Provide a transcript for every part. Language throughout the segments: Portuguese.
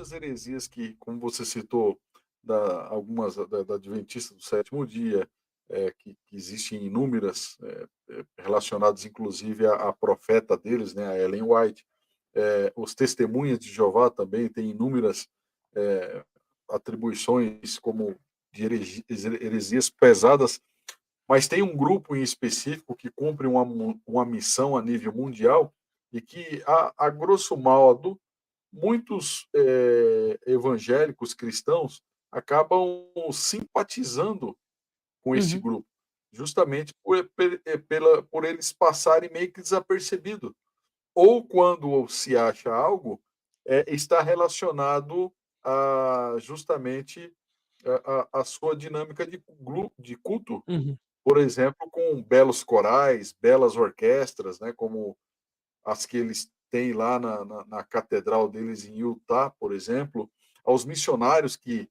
muitas heresias que, como você citou, algumas da Adventista do sétimo dia, que existem inúmeras, relacionadas inclusive à profeta deles, né, a Ellen White. Os Testemunhas de Jeová também têm inúmeras eh, atribuições como de heresias pesadas, mas tem um grupo em específico que cumpre uma missão a nível mundial e que, a grosso modo, muitos evangélicos cristãos acabam simpatizando com esse Uhum. grupo, justamente por eles passarem meio que desapercebido. Ou quando se acha algo, está relacionado a justamente a sua dinâmica de culto, Uhum. por exemplo, com belos corais, belas orquestras, né, como as que eles têm lá na catedral deles em Utah, por exemplo, aos missionários que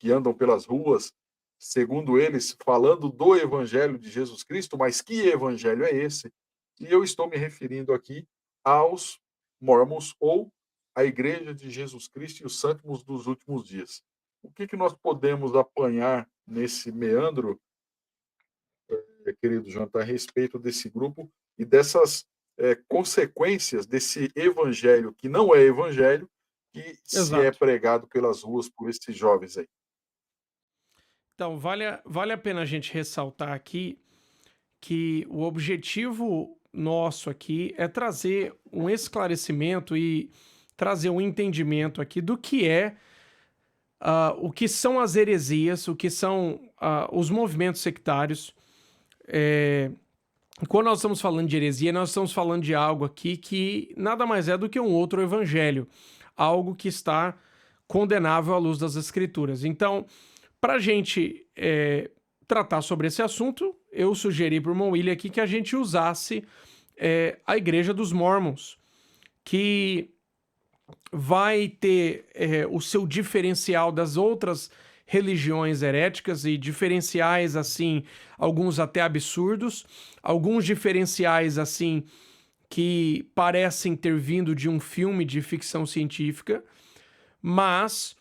andam pelas ruas, segundo eles, falando do evangelho de Jesus Cristo, mas que evangelho é esse? E eu estou me referindo aqui aos mormons ou à Igreja de Jesus Cristo e os Santos dos Últimos Dias. O que nós podemos apanhar nesse meandro, querido Jonathan, a respeito desse grupo e dessas consequências desse evangelho que não é evangelho, que se é Exato. pregado pelas ruas por esses jovens aí. Então, vale a pena a gente ressaltar aqui que o objetivo nosso aqui é trazer um esclarecimento e trazer um entendimento aqui do que é, o que são as heresias, o que são, os movimentos sectários. Eh, Quando nós estamos falando de heresia, nós estamos falando de algo aqui que nada mais é do que um outro evangelho, algo que está condenável à luz das Escrituras. Então, para a gente tratar sobre esse assunto, eu sugeri para o irmão William aqui que a gente usasse a Igreja dos Mormons, que vai ter o seu diferencial das outras religiões heréticas e diferenciais assim, alguns até absurdos, alguns diferenciais assim que parecem ter vindo de um filme de ficção científica, mas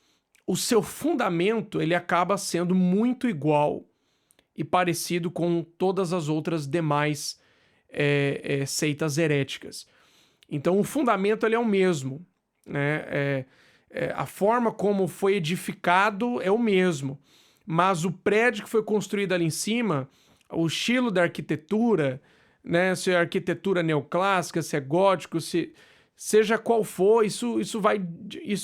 o seu fundamento ele acaba sendo muito igual e parecido com todas as outras demais seitas heréticas. Então o fundamento ele é o mesmo, né? A forma como foi edificado é o mesmo, mas o prédio que foi construído ali em cima, o estilo da arquitetura, né? Se é arquitetura neoclássica, se é gótico, se seja qual for, isso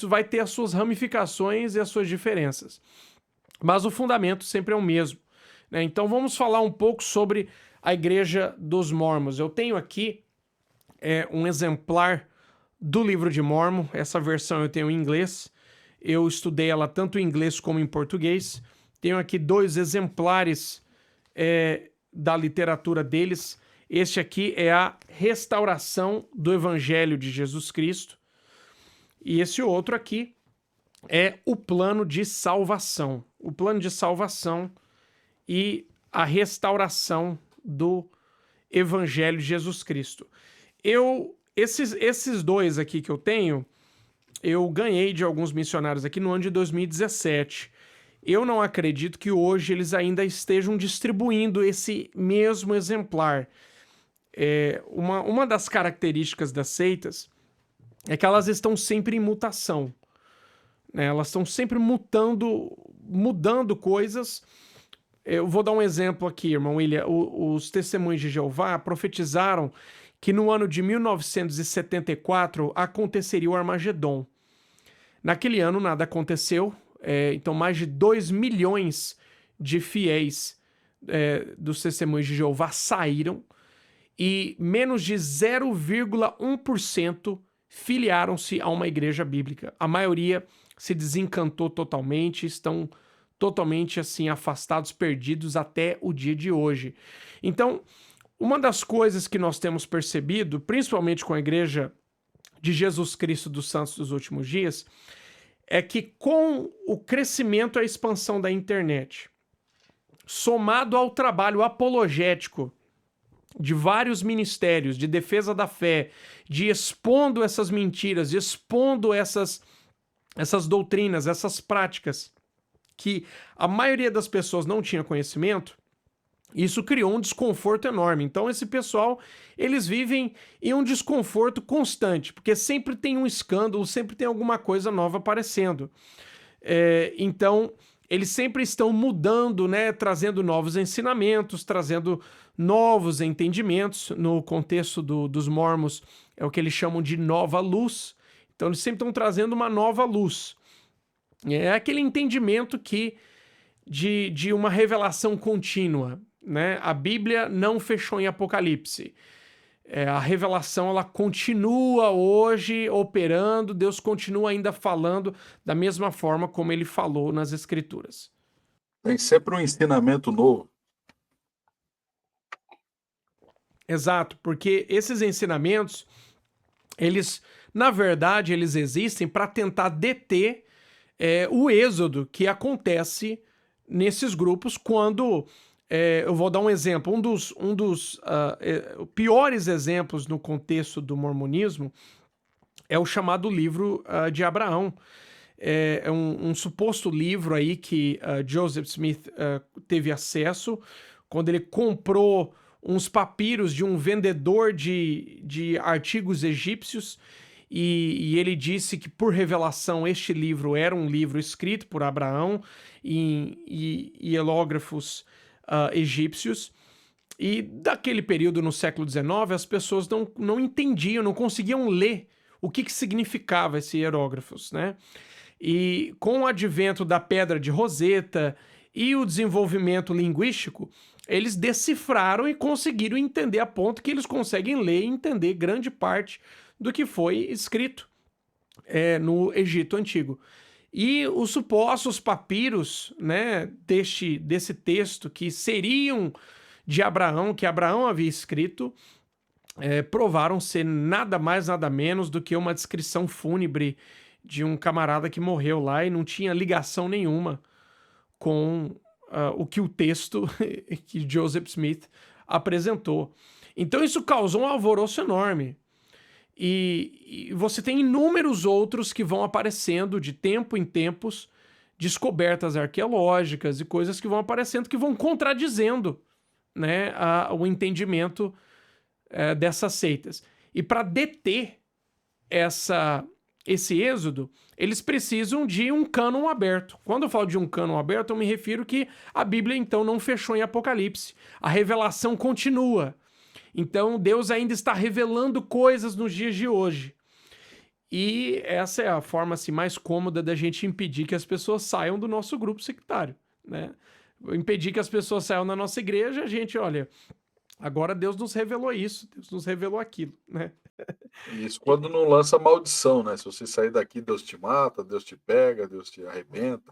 vai ter as suas ramificações e as suas diferenças. Mas o fundamento sempre é o mesmo, né? Então vamos falar um pouco sobre a Igreja dos Mormons. Eu tenho aqui um exemplar do livro de Mormon. Essa versão eu tenho em inglês. Eu estudei ela tanto em inglês como em português. Tenho aqui dois exemplares da literatura deles. Este aqui é a Restauração do Evangelho de Jesus Cristo. E esse outro aqui é o Plano de Salvação. O Plano de Salvação e a Restauração do Evangelho de Jesus Cristo. Esses dois aqui que eu tenho, eu ganhei de alguns missionários aqui no ano de 2017. Eu não acredito que hoje eles ainda estejam distribuindo esse mesmo exemplar. Uma das características das seitas é que elas estão sempre em mutação, né? Elas estão sempre mudando coisas. Eu vou dar um exemplo aqui, irmão William. Os Testemunhos de Jeová profetizaram que no ano de 1974 aconteceria o Armagedon. Naquele ano nada aconteceu, então mais de 2 milhões de fiéis dos Testemunhos de Jeová saíram e menos de 0,1% filiaram-se a uma igreja bíblica. A maioria se desencantou totalmente, estão totalmente assim afastados, perdidos até o dia de hoje. Então, uma das coisas que nós temos percebido, principalmente com a Igreja de Jesus Cristo dos Santos dos Últimos Dias, é que com o crescimento e a expansão da internet, somado ao trabalho apologético de vários ministérios de defesa da fé, de expondo essas mentiras, de expondo essas essas doutrinas, essas práticas que a maioria das pessoas não tinha conhecimento, isso criou um desconforto enorme. Então esse pessoal, eles vivem em um desconforto constante, porque sempre tem um escândalo, sempre tem alguma coisa nova aparecendo. Então eles sempre estão mudando, né, trazendo novos ensinamentos, trazendo novos entendimentos. No contexto dos mormons, é o que eles chamam de nova luz. Então eles sempre estão trazendo uma nova luz. É aquele entendimento de uma revelação contínua, né? A Bíblia não fechou em Apocalipse. A revelação, ela continua hoje operando, Deus continua ainda falando da mesma forma como ele falou nas Escrituras. Tem sempre um ensinamento novo. Exato, porque esses ensinamentos, eles, na verdade, eles existem para tentar deter o êxodo que acontece nesses grupos quando... eu vou dar um exemplo. Um dos piores exemplos no contexto do mormonismo é o chamado livro de Abraão. É um suposto livro aí que Joseph Smith teve acesso quando ele comprou uns papiros de um vendedor de artigos egípcios, e ele disse que, por revelação, este livro era um livro escrito por Abraão em hieróglifos egípcios. E daquele período, no século XIX, as pessoas não entendiam, não conseguiam ler o que significava esses hieróglifos, né? E com o advento da pedra de Roseta e o desenvolvimento linguístico, eles decifraram e conseguiram entender, a ponto que eles conseguem ler e entender grande parte do que foi escrito no Egito Antigo. E os supostos papiros, né, desse texto, que seriam de Abraão, que Abraão havia escrito, provaram ser nada mais, nada menos do que uma descrição fúnebre de um camarada que morreu lá e não tinha ligação nenhuma com o que o texto que Joseph Smith apresentou. Então isso causou um alvoroço enorme. E você tem inúmeros outros que vão aparecendo de tempo em tempos, descobertas arqueológicas e coisas que vão aparecendo que vão contradizendo, né, o entendimento dessas seitas. E para deter esse êxodo, eles precisam de um cânon aberto. Quando eu falo de um cânon aberto, eu me refiro que a Bíblia, então, não fechou em Apocalipse. A revelação continua. Então, Deus ainda está revelando coisas nos dias de hoje. E essa é a forma assim, mais cômoda da gente impedir que as pessoas saiam do nosso grupo sectário, né? Impedir que as pessoas saiam da nossa igreja, a gente, olha, agora Deus nos revelou isso, Deus nos revelou aquilo, né? Isso quando não lança maldição, né? Se você sair daqui, Deus te mata, Deus te pega, Deus te arrebenta.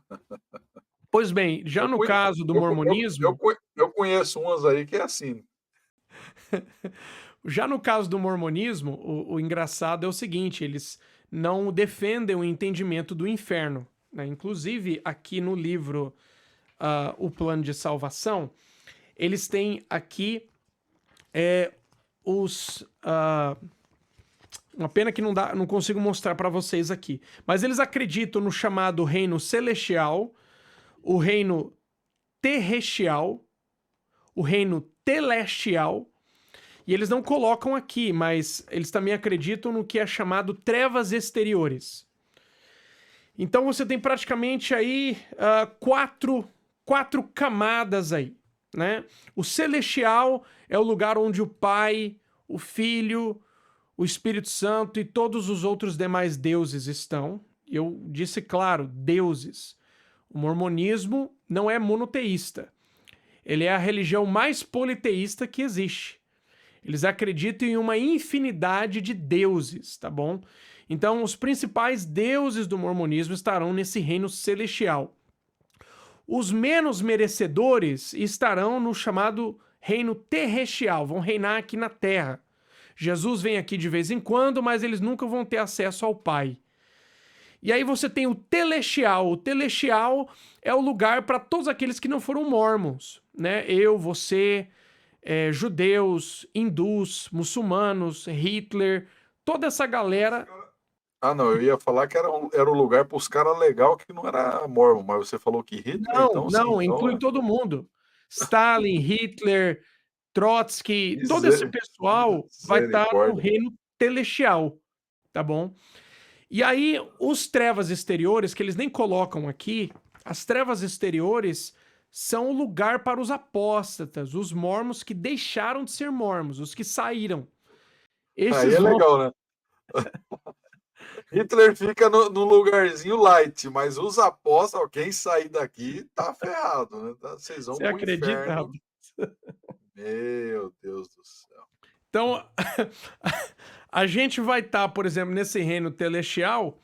Pois bem, já no caso do mormonismo... Eu conheço umas aí que é assim. Já no caso do mormonismo, o engraçado é o seguinte, eles não defendem o entendimento do inferno, né? Inclusive, aqui no livro O Plano de Salvação, eles têm aqui uma pena que não consigo mostrar para vocês aqui, mas eles acreditam no chamado reino celestial, o reino terrestrial, o reino telestial. E eles não colocam aqui, mas eles também acreditam no que é chamado trevas exteriores. Então você tem praticamente aí quatro camadas aí, né? O celestial é o lugar onde o Pai, o Filho, o Espírito Santo e todos os outros demais deuses estão. Eu disse, claro, deuses. O mormonismo não é monoteísta. Ele é a religião mais politeísta que existe. Eles acreditam em uma infinidade de deuses, tá bom? Então, os principais deuses do mormonismo estarão nesse reino celestial. Os menos merecedores estarão no chamado reino terrestrial, vão reinar aqui na terra. Jesus vem aqui de vez em quando, mas eles nunca vão ter acesso ao Pai. E aí você tem o telestial. O telestial é o lugar para todos aqueles que não foram mormons, né? Eu, você... judeus, hindus, muçulmanos, Hitler, toda essa galera... Ah, não, eu ia falar que era um lugar para os caras legal que não era Mormon, mas você falou que Hitler, Não, então sim, não, então inclui todo mundo. Stalin, Hitler, Trotsky, todo esse pessoal vai estar no misericórdia. reino celestial, tá bom? E aí, os trevas exteriores, que eles nem colocam aqui, as trevas exteriores são o lugar para os apóstatas, os mormons que deixaram de ser mormons, os que saíram. Aí Esses é vão. legal, né? Hitler fica no lugarzinho light, mas os apóstolos, quem sair daqui tá ferrado, né? Vocês vão Você pro acredita, inferno. rapaz? Meu Deus do céu. Então, a gente vai estar, por exemplo, nesse reino celestial,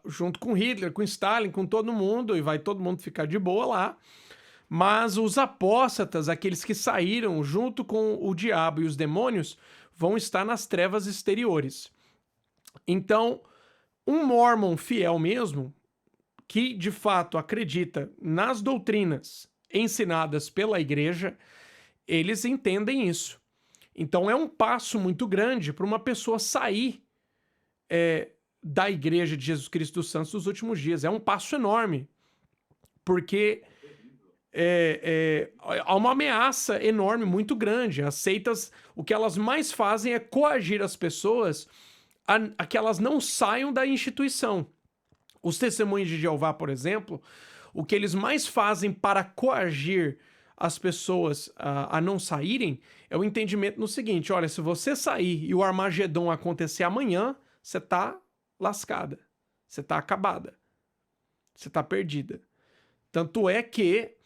junto com Hitler, com Stalin, com todo mundo, e vai todo mundo ficar de boa lá. Mas os apóstatas, aqueles que saíram junto com o diabo e os demônios, vão estar nas trevas exteriores. Então, um Mormon fiel mesmo, que de fato acredita nas doutrinas ensinadas pela igreja, eles entendem isso. Então, é um passo muito grande para uma pessoa sair da igreja de Jesus Cristo dos Santos dos últimos dias. É um passo enorme, porque há uma ameaça enorme, muito grande. As seitas, o que elas mais fazem é coagir as pessoas a que elas não saiam da instituição. Os testemunhos de Jeová, por exemplo, o que eles mais fazem para coagir as pessoas a não saírem é o entendimento no seguinte: olha, se você sair e o Armagedon acontecer amanhã, você tá lascada, você tá acabada, você tá perdida. Tanto é que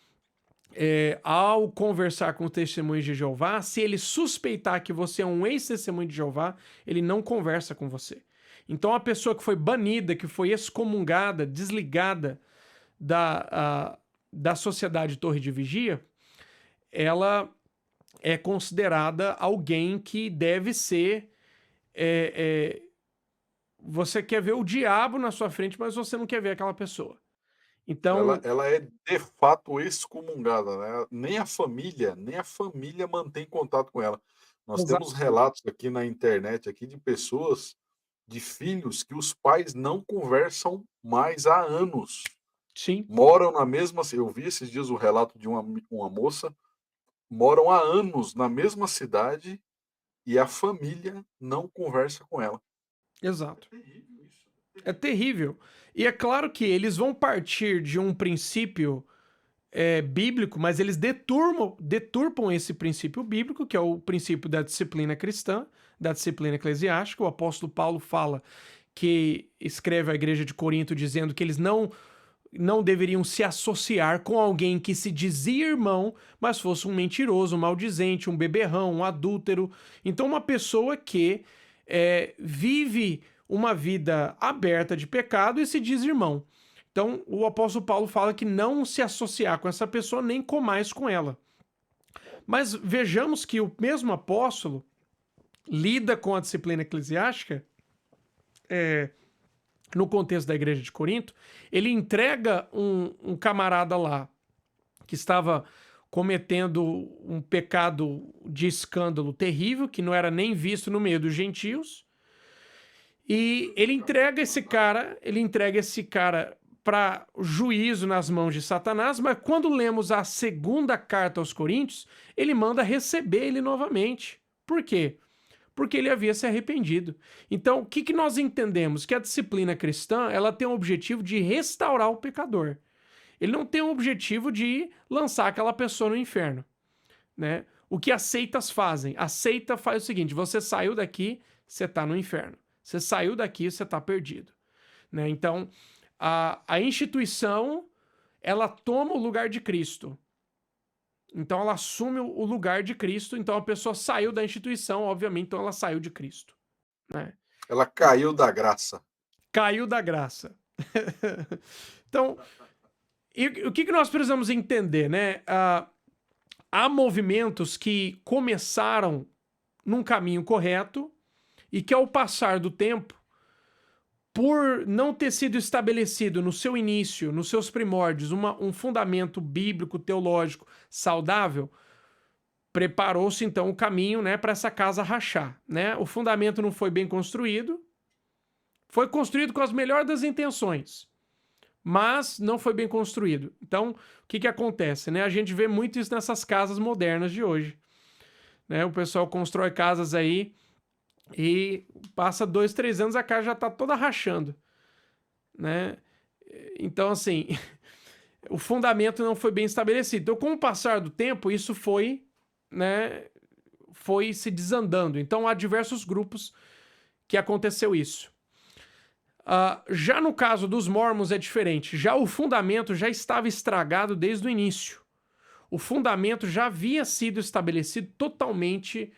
ao conversar com testemunhos de Jeová, se ele suspeitar que você é um ex-testemunho de Jeová, ele não conversa com você. Então, a pessoa que foi banida, que foi excomungada, desligada da sociedade Torre de Vigia, ela é considerada alguém que deve ser. Você quer ver o diabo na sua frente, mas você não quer ver aquela pessoa. Ela, Então, ela é de fato excomungada, né? Nem a família mantém contato com ela. Nós temos exatamente. relatos aqui na internet aqui de pessoas, de filhos que os pais não conversam mais há anos. Sim, Moram na mesma. Eu vi esses dias o relato de uma moça, moram há anos na mesma cidade e a família não conversa com ela. É exato. terrível isso. É É terrível. terrível. E é claro que eles vão partir de um princípio bíblico, mas eles deturpam esse princípio bíblico, que é o princípio da disciplina cristã, da disciplina eclesiástica. O apóstolo Paulo fala que escreve à igreja de Corinto dizendo que eles não deveriam se associar com alguém que se dizia irmão, mas fosse um mentiroso, um maldizente, um beberrão, um adúltero. Então, uma pessoa que vive uma vida aberta de pecado e se diz irmão. Então, o apóstolo Paulo fala que não se associar com essa pessoa nem comais com ela. Mas vejamos que o mesmo apóstolo lida com a disciplina eclesiástica no contexto da igreja de Corinto. Ele entrega um camarada lá que estava cometendo um pecado de escândalo terrível, que não era nem visto no meio dos gentios. E ele entrega esse cara para juízo nas mãos de Satanás, mas quando lemos a segunda carta aos Coríntios, ele manda receber ele novamente. Por quê? Porque ele havia se arrependido. Então, o que nós entendemos? Que a disciplina cristã, ela tem o objetivo de restaurar o pecador. Ele não tem o objetivo de lançar aquela pessoa no inferno, né? O que as seitas fazem? A seita faz o seguinte: você saiu daqui, você está no inferno. Você saiu daqui, você está perdido, né? Então, a instituição, ela toma o lugar de Cristo. Então, ela assume o lugar de Cristo. Então, a pessoa saiu da instituição, obviamente, então ela saiu de Cristo, né? Ela caiu da graça. Caiu da graça. Então, e o que nós precisamos entender, né? Há movimentos que começaram num caminho correto e que, ao passar do tempo, por não ter sido estabelecido no seu início, nos seus primórdios, um fundamento bíblico, teológico saudável, preparou-se então o caminho, né, para essa casa rachar, né? O fundamento não foi bem construído, Foi construído com as melhores das intenções, mas não foi bem construído. Então, o que acontece, né? A gente vê muito isso nessas casas modernas de hoje, né? O pessoal constrói casas aí e passa 2, 3 anos, a casa já tá toda rachando, né? Então, assim, o fundamento não foi bem estabelecido. Então, com o passar do tempo, isso foi, né, foi se desandando. Então, há diversos grupos que aconteceu isso. Já no caso dos Mormons é diferente. Já o fundamento já estava estragado desde o início. O fundamento já havia sido estabelecido totalmente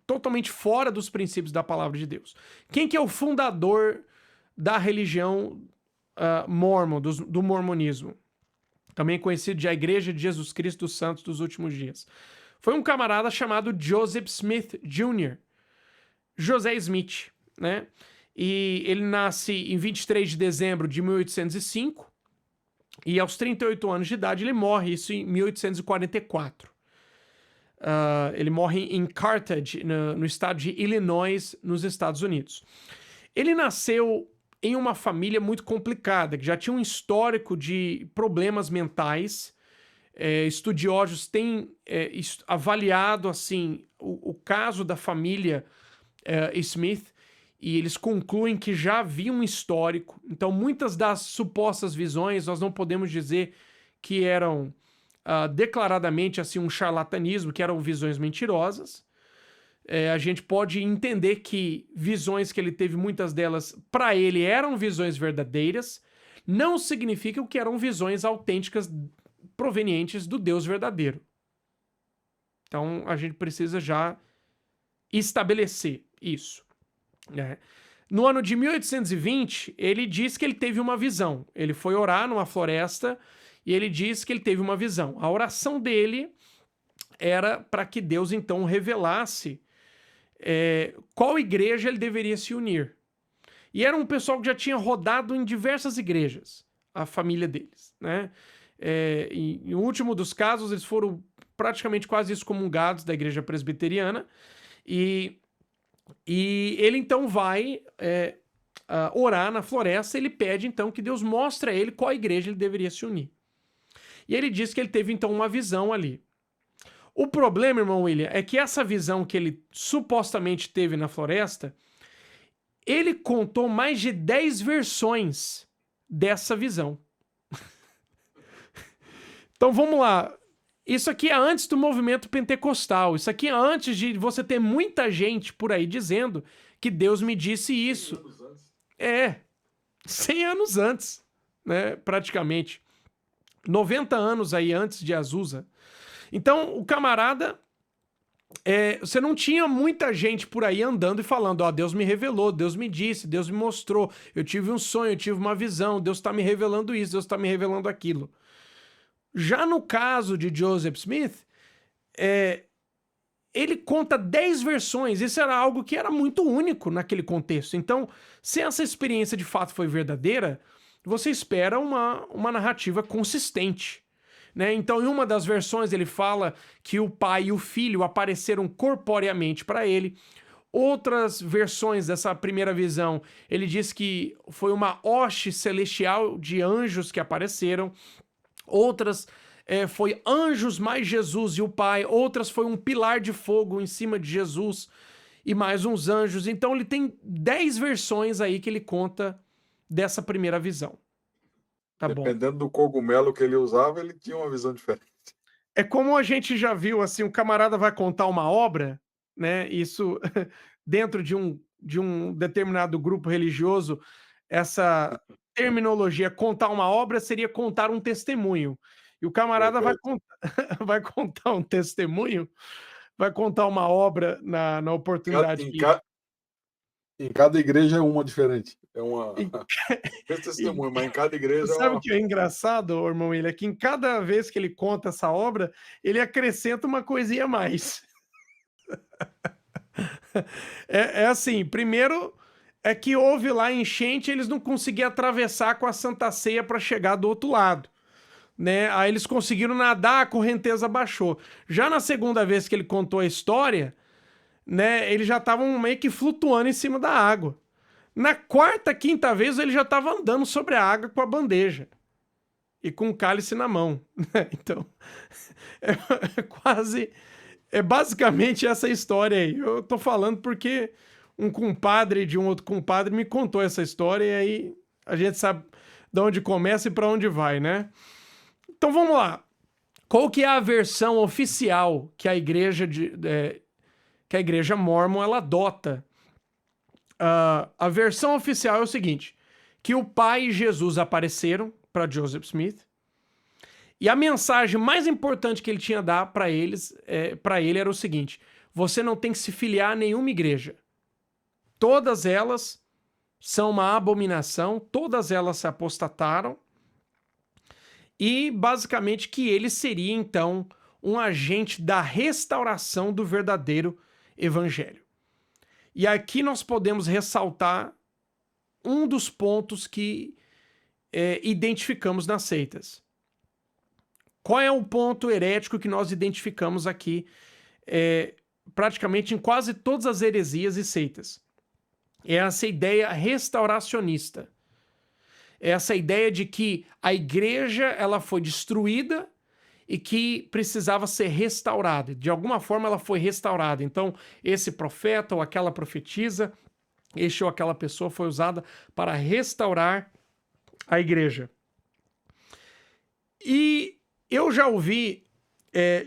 totalmente fora dos princípios da palavra de Deus. Quem que é o fundador da religião Mormon, do mormonismo? Também conhecido de a Igreja de Jesus Cristo dos Santos dos Últimos Dias. Foi um camarada chamado Joseph Smith Jr., José Smith, né? E ele nasce em 23 de dezembro de 1805 e aos 38 anos de idade ele morre, isso em 1844. Ele morre em Carthage, no estado de Illinois, nos Estados Unidos. Ele nasceu em uma família muito complicada, que já tinha um histórico de problemas mentais. Estudiosos têm avaliado assim o caso da família Smith, e eles concluem que já havia um histórico. Então, muitas das supostas visões, nós não podemos dizer que eram declaradamente assim um charlatanismo, que eram visões mentirosas. A gente pode entender que visões que ele teve, muitas delas, para ele, eram visões verdadeiras, não significam que eram visões autênticas provenientes do Deus verdadeiro. Então, a gente precisa já estabelecer isso, né? No ano de 1820, ele diz que ele teve uma visão. Ele foi orar numa floresta e ele diz que ele teve uma visão. A oração dele era para que Deus, então, revelasse qual igreja ele deveria se unir. E era um pessoal que já tinha rodado em diversas igrejas, a família deles, né? E no último dos casos, eles foram praticamente quase excomungados da igreja presbiteriana. E ele então vai orar na floresta. Ele pede então que Deus mostre a ele qual igreja ele deveria se unir. E ele diz que ele teve então uma visão ali. O problema, irmão William, é que essa visão que ele supostamente teve na floresta, ele contou mais de 10 versões dessa visão. Então vamos lá. Isso aqui é antes do movimento pentecostal. Isso aqui é antes de você ter muita gente por aí dizendo que Deus me disse isso. 100 anos antes, né? Praticamente. 90 anos aí antes de Azusa. Então, o camarada... você não tinha muita gente por aí andando e falando, ó, Deus me revelou, Deus me disse, Deus me mostrou, eu tive um sonho, eu tive uma visão, Deus está me revelando isso, Deus está me revelando aquilo. Já no caso de Joseph Smith, ele conta 10 versões. Isso era algo que era muito único naquele contexto. Então, se essa experiência de fato foi verdadeira, você espera uma narrativa consistente, né? Então, em uma das versões, ele fala que o pai e o filho apareceram corporeamente para ele. Outras versões dessa primeira visão, ele diz que foi uma hoste celestial de anjos que apareceram. Outras foi anjos mais Jesus e o Pai. Outras foi um pilar de fogo em cima de Jesus e mais uns anjos. Então ele tem 10 versões aí que ele conta dessa primeira visão. Tá bom. Dependendo do cogumelo que ele usava, ele tinha uma visão diferente. É como a gente já viu, assim, o camarada vai contar uma obra, né? Isso dentro de um determinado grupo religioso, essa terminologia, contar uma obra, seria contar um testemunho. E o camarada vai contar um testemunho, vai contar uma obra na oportunidade. Em cada igreja é uma diferente. É uma testemunho, mas em cada igreja Sabe o que é engraçado, irmão? Ele é que em cada vez que ele conta essa obra, ele acrescenta uma coisinha a mais. Assim, primeiro é que houve lá enchente, eles não conseguiam atravessar com a Santa Ceia para chegar do outro lado, né? Aí eles conseguiram nadar, a correnteza baixou. Já na segunda vez que ele contou a história, né, eles já estavam meio que flutuando em cima da água. Na quarta, quinta vez, ele já estava andando sobre a água com a bandeja e com o cálice na mão. Então, é quase, é basicamente essa história aí. Eu tô falando porque um compadre de um outro compadre me contou essa história e aí a gente sabe de onde começa e para onde vai, né? Então vamos lá. Qual que é a versão oficial que a igreja mórmon ela adota? A versão oficial é o seguinte, que o pai e Jesus apareceram para Joseph Smith e a mensagem mais importante que ele tinha a dar para ele era o seguinte: você não tem que se filiar a nenhuma igreja. Todas elas são uma abominação, todas elas se apostataram e basicamente que ele seria então um agente da restauração do verdadeiro evangelho. E aqui nós podemos ressaltar um dos pontos que identificamos nas seitas. Qual é o ponto herético que nós identificamos aqui praticamente em quase todas as heresias e seitas? É essa ideia restauracionista. É essa ideia de que a igreja ela foi destruída e que precisava ser restaurada. De alguma forma ela foi restaurada. Então, esse profeta ou aquela profetisa, este ou aquela pessoa foi usada para restaurar a igreja. E eu já ouvi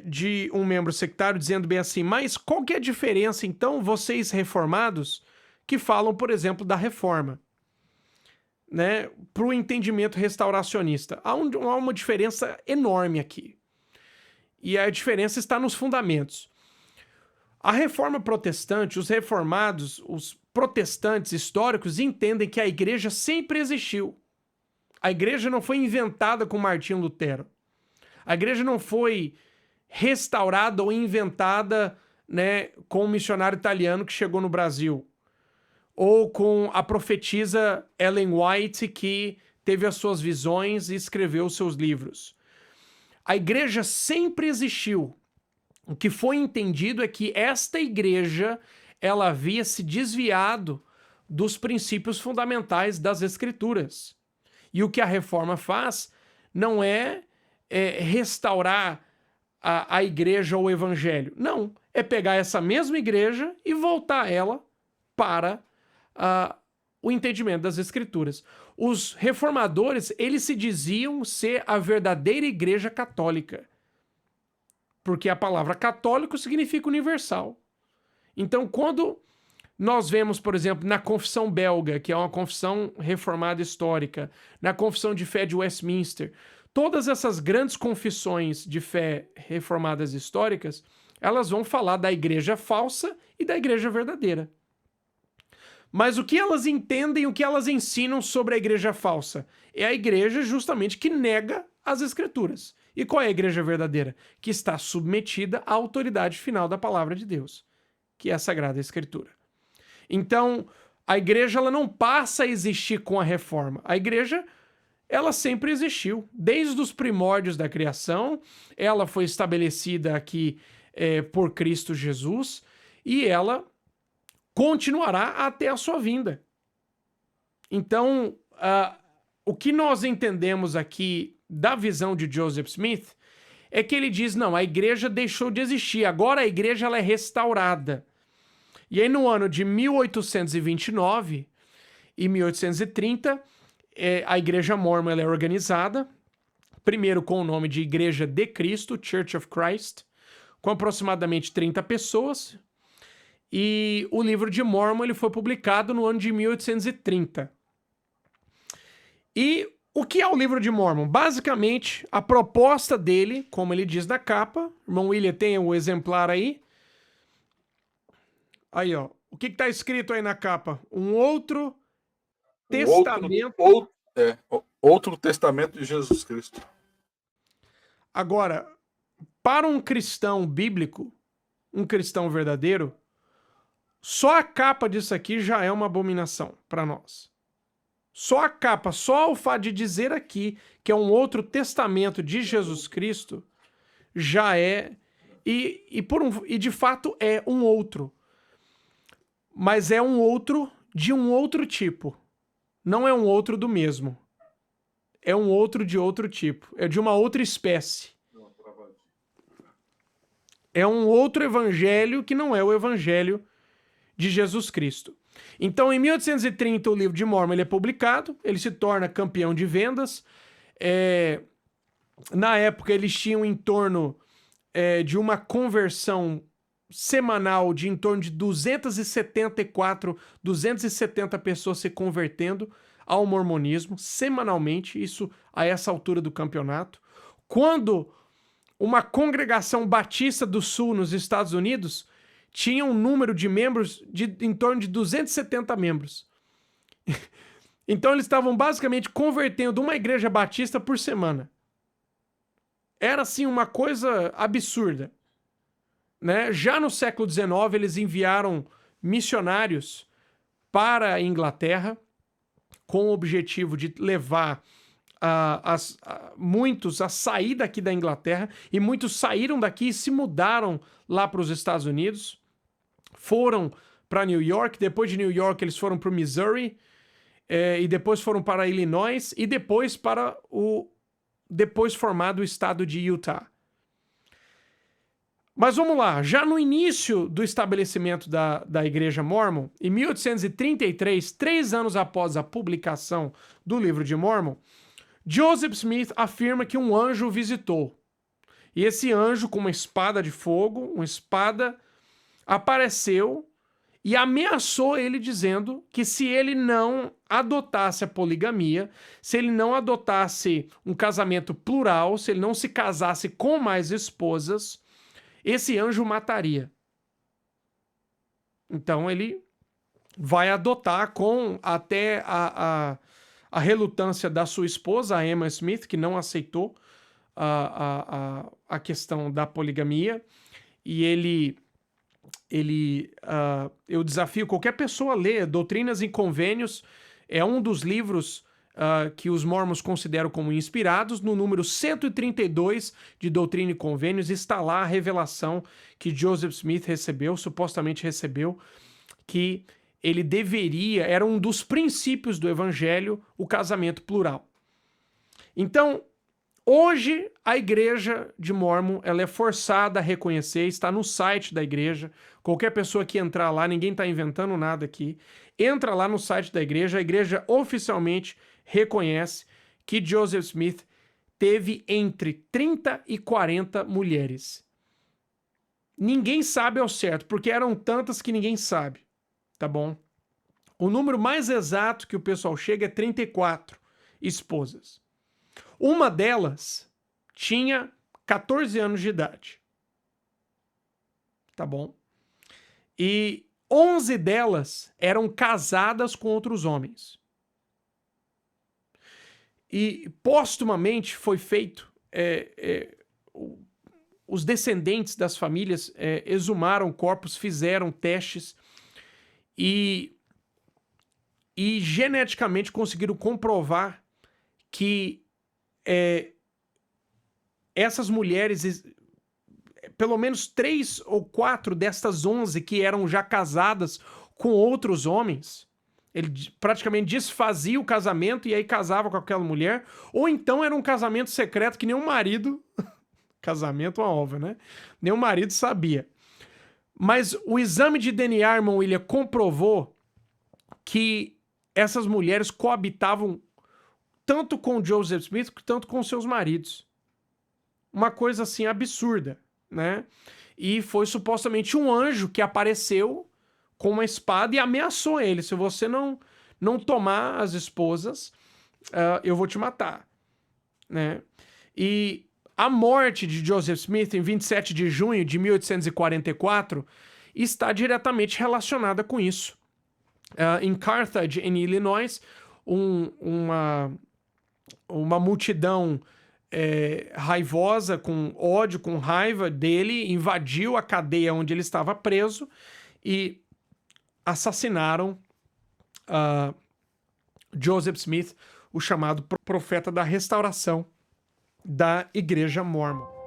de um membro sectário dizendo bem assim, mas qual que é a diferença, então, vocês reformados, que falam, por exemplo, da reforma, né, para o entendimento restauracionista? Há uma diferença enorme aqui. E a diferença está nos fundamentos. A reforma protestante, os reformados, os protestantes históricos entendem que a igreja sempre existiu. A igreja não foi inventada com Martinho Lutero. A igreja não foi restaurada ou inventada, né, com um missionário italiano que chegou no Brasil. Ou com a profetisa Ellen White, que teve as suas visões e escreveu os seus livros. A igreja sempre existiu. O que foi entendido é que esta igreja ela havia se desviado dos princípios fundamentais das Escrituras. E o que a reforma faz não é restaurar a igreja ou o evangelho. Não, é pegar essa mesma igreja e voltar ela para o entendimento das Escrituras. Os reformadores, eles se diziam ser a verdadeira igreja católica. Porque a palavra católico significa universal. Então, quando nós vemos, por exemplo, na Confissão Belga, que é uma confissão reformada histórica, na Confissão de Fé de Westminster, todas essas grandes confissões de fé reformadas históricas, elas vão falar da igreja falsa e da igreja verdadeira. Mas o que elas entendem, o que elas ensinam sobre a igreja falsa? É a igreja justamente que nega as Escrituras. E qual é a igreja verdadeira? Que está submetida à autoridade final da palavra de Deus, que é a Sagrada Escritura. Então, a igreja ela não passa a existir com a reforma. A igreja, ela sempre existiu. Desde os primórdios da criação, ela foi estabelecida aqui por Cristo Jesus e ela continuará até a sua vinda. Então, o que nós entendemos aqui da visão de Joseph Smith é que ele diz, não, a igreja deixou de existir, agora a igreja ela é restaurada. E aí no ano de 1829 e 1830, a igreja mórmon ela é organizada, primeiro com o nome de Igreja de Cristo, Church of Christ, com aproximadamente 30 pessoas, e o livro de Mormon ele foi publicado no ano de 1830. E o que é o livro de Mormon? Basicamente, a proposta dele, como ele diz na capa, irmão William tem o exemplar aí. Aí, ó. O que está escrito aí na capa? Um outro testamento. Outro testamento de Jesus Cristo. Agora, para um cristão bíblico, um cristão verdadeiro, só a capa disso aqui já é uma abominação para nós. Só a capa, só o fato de dizer aqui que é um outro testamento de Jesus Cristo já é, e de fato é um outro. mas é um outro de um outro tipo. Não é um outro do mesmo. É um outro de outro tipo. É de uma outra espécie. É um outro evangelho que não é o evangelho de Jesus Cristo. Então, em 1830, o livro de Mormon ele é publicado, ele se torna campeão de vendas. Na época, eles tinham em torno de uma conversão semanal de em torno de 270 pessoas se convertendo ao mormonismo, semanalmente, isso a essa altura do campeonato. Quando uma congregação batista do sul nos Estados Unidos tinha um número de membros de em torno de 270 membros. Então eles estavam basicamente convertendo uma igreja batista por semana. Era assim uma coisa absurda, né? Já no século XIX eles enviaram missionários para a Inglaterra com o objetivo de levar muitos a sair daqui da Inglaterra, e muitos saíram daqui e se mudaram lá para os Estados Unidos, foram para New York, depois de New York eles foram para o Missouri, e depois foram para Illinois, e depois para o depois formado estado de Utah. Mas vamos lá, já no início do estabelecimento da Igreja Mormon, em 1833, 3 anos após a publicação do livro de Mormon, Joseph Smith afirma que um anjo o visitou. E esse anjo, com uma espada de fogo, uma espada, apareceu e ameaçou ele, dizendo que se ele não adotasse a poligamia, se ele não adotasse um casamento plural, se ele não se casasse com mais esposas, esse anjo mataria. Então ele vai adotar, com até a relutância da sua esposa, a Emma Smith, que não aceitou a questão da poligamia. E eu desafio qualquer pessoa a ler Doutrinas e Convênios. É um dos livros que os mormons consideram como inspirados. No número 132 de Doutrina e Convênios está lá a revelação que Joseph Smith recebeu, supostamente recebeu, que ele deveria, era um dos princípios do evangelho, o casamento plural. Então, hoje a igreja de Mormon, ela é forçada a reconhecer, está no site da igreja, qualquer pessoa que entrar lá, ninguém está inventando nada aqui, entra lá no site da igreja, a igreja oficialmente reconhece que Joseph Smith teve entre 30 e 40 mulheres. Ninguém sabe ao certo, porque eram tantas que ninguém sabe, tá bom? O número mais exato que o pessoal chega é 34 esposas. Uma delas tinha 14 anos de idade, tá bom? E 11 delas eram casadas com outros homens. E póstumamente foi feito, os descendentes das famílias exumaram corpos, fizeram testes e geneticamente conseguiram comprovar que essas mulheres, pelo menos 3 ou 4 destas 11 que eram já casadas com outros homens, ele praticamente desfazia o casamento e aí casava com aquela mulher, ou então era um casamento secreto que nenhum marido, casamento é uma obra, né? Nenhum marido sabia. Mas o exame de DNA, irmão William, comprovou que essas mulheres coabitavam tanto com Joseph Smith, tanto com seus maridos. Uma coisa assim absurda, né? E foi supostamente um anjo que apareceu com uma espada e ameaçou ele: se você não tomar as esposas, eu vou te matar, né? E a morte de Joseph Smith em 27 de junho de 1844 está diretamente relacionada com isso. Em Carthage, em Illinois, uma multidão raivosa, com ódio, com raiva dele, invadiu a cadeia onde ele estava preso e assassinaram Joseph Smith, o chamado profeta da restauração da Igreja Mormon.